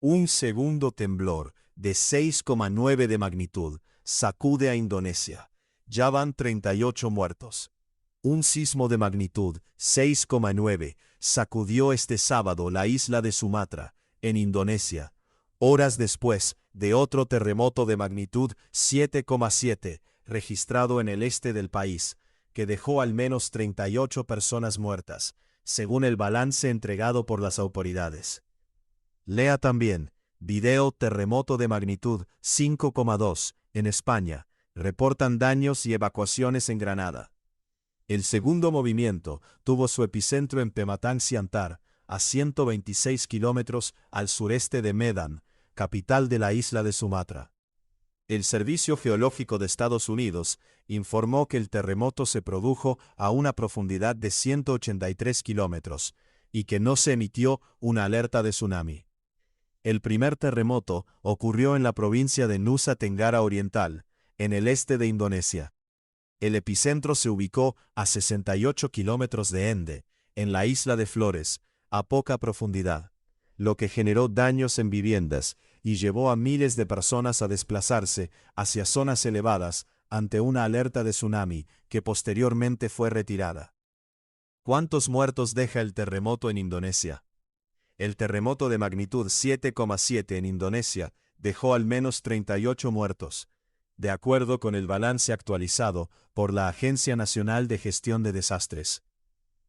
Un segundo temblor de 6,9 de magnitud sacude a Indonesia. Ya van 38 muertos. Un sismo de magnitud 6,9 sacudió este sábado la isla de Sumatra, en Indonesia, horas después de otro terremoto de magnitud 7,7 registrado en el este del país, que dejó al menos 38 personas muertas, según el balance entregado por las autoridades. Lea también, video terremoto de magnitud 5,2 en España, reportan daños y evacuaciones en Granada. El segundo movimiento tuvo su epicentro en Pematang Siantar, a 126 kilómetros al sureste de Medan, capital de la isla de Sumatra. El Servicio Geológico de Estados Unidos informó que el terremoto se produjo a una profundidad de 183 kilómetros y que no se emitió una alerta de tsunami. El primer terremoto ocurrió en la provincia de Nusa Tenggara Oriental, en el este de Indonesia. El epicentro se ubicó a 68 kilómetros de Ende, en la isla de Flores, a poca profundidad, lo que generó daños en viviendas y llevó a miles de personas a desplazarse hacia zonas elevadas ante una alerta de tsunami que posteriormente fue retirada. ¿Cuántos muertos deja el terremoto en Indonesia? El terremoto de magnitud 7,7 en Indonesia dejó al menos 38 muertos, de acuerdo con el balance actualizado por la Agencia Nacional de Gestión de Desastres.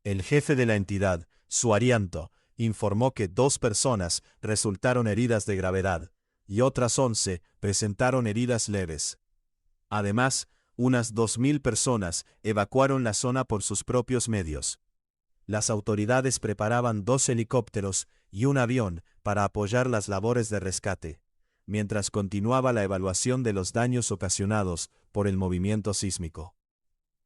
El jefe de la entidad, Suharyanto, informó que 2 personas resultaron heridas de gravedad y otras 11 presentaron heridas leves. Además, unas 2.000 personas evacuaron la zona por sus propios medios. Las autoridades preparaban 2 helicópteros y un avión para apoyar las labores de rescate, mientras continuaba la evaluación de los daños ocasionados por el movimiento sísmico.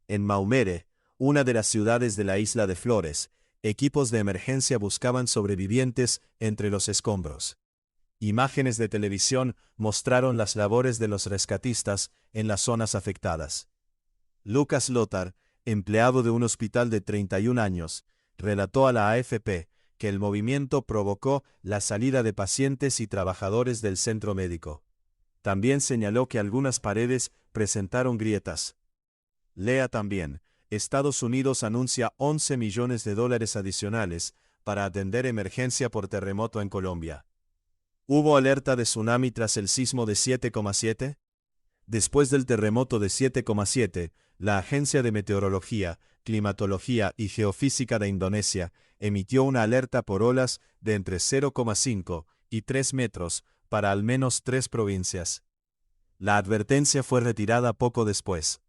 En Maumere, una de las ciudades de la isla de Flores, equipos de emergencia buscaban sobrevivientes entre los escombros. Imágenes de televisión mostraron las labores de los rescatistas en las zonas afectadas. Lucas Lothar, empleado de un hospital de 31 años, relató a la AFP que el movimiento provocó la salida de pacientes y trabajadores del centro médico. También señaló que algunas paredes presentaron grietas. Lea también, Estados Unidos anuncia $11 millones adicionales para atender emergencia por terremoto en Colombia. ¿Hubo alerta de tsunami tras el sismo de 7,7? Después del terremoto de 7,7, la Agencia de Meteorología, Climatología y Geofísica de Indonesia emitió una alerta por olas de entre 0,5 y 3 metros para al menos 3 provincias. La advertencia fue retirada poco después.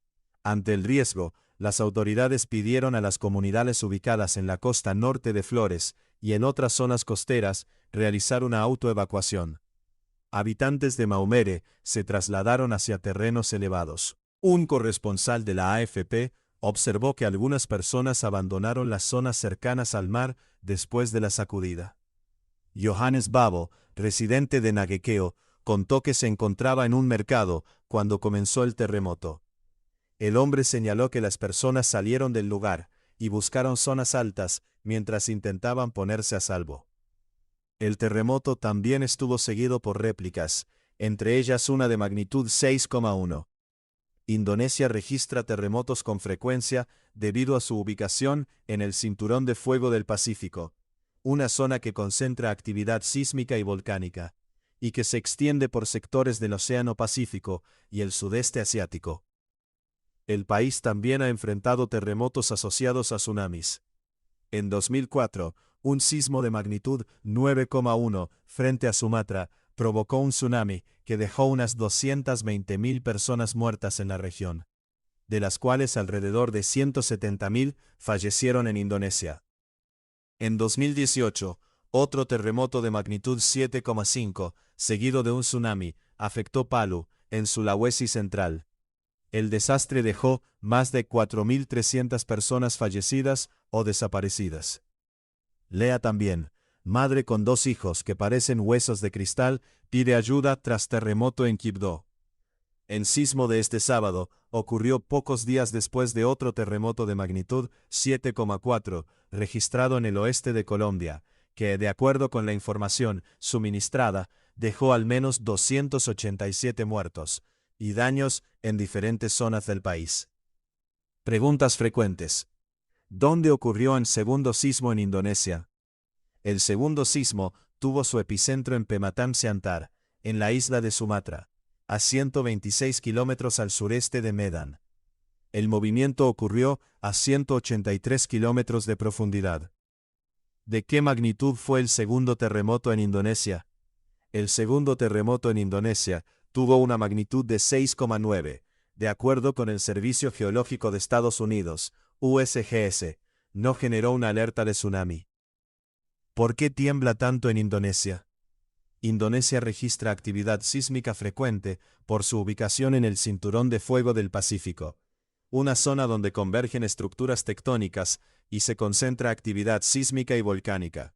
Ante el riesgo, las autoridades pidieron a las comunidades ubicadas en la costa norte de Flores y en otras zonas costeras realizar una autoevacuación. Habitantes de Maumere se trasladaron hacia terrenos elevados. Un corresponsal de la AFP observó que algunas personas abandonaron las zonas cercanas al mar después de la sacudida. Johannes Babo, residente de Nagekeo, contó que se encontraba en un mercado cuando comenzó el terremoto. El hombre señaló que las personas salieron del lugar y buscaron zonas altas mientras intentaban ponerse a salvo. El terremoto también estuvo seguido por réplicas, entre ellas una de magnitud 6,1. Indonesia registra terremotos con frecuencia debido a su ubicación en el Cinturón de Fuego del Pacífico, una zona que concentra actividad sísmica y volcánica, y que se extiende por sectores del Océano Pacífico y el sudeste asiático. El país también ha enfrentado terremotos asociados a tsunamis. En 2004, un sismo de magnitud 9,1 frente a Sumatra provocó un tsunami que dejó unas 220.000 personas muertas en la región, de las cuales alrededor de 170.000 fallecieron en Indonesia. En 2018, otro terremoto de magnitud 7,5, seguido de un tsunami, afectó Palu, en Sulawesi Central. El desastre dejó más de 4.300 personas fallecidas o desaparecidas. Lea también, madre con 2 hijos que parecen huesos de cristal, pide ayuda tras terremoto en Quibdó. El sismo de este sábado ocurrió pocos días después de otro terremoto de magnitud 7,4, registrado en el oeste de Colombia, que, de acuerdo con la información suministrada, dejó al menos 287 muertos y daños en diferentes zonas del país. Preguntas frecuentes. ¿Dónde ocurrió el segundo sismo en Indonesia? El segundo sismo tuvo su epicentro en Pematang Siantar, en la isla de Sumatra, a 126 kilómetros al sureste de Medan. El movimiento ocurrió a 183 kilómetros de profundidad. ¿De qué magnitud fue el segundo terremoto en Indonesia? El segundo terremoto en Indonesia tuvo una magnitud de 6,9, de acuerdo con el Servicio Geológico de Estados Unidos, USGS, no generó una alerta de tsunami. ¿Por qué tiembla tanto en Indonesia? Indonesia registra actividad sísmica frecuente por su ubicación en el Cinturón de Fuego del Pacífico, una zona donde convergen estructuras tectónicas y se concentra actividad sísmica y volcánica.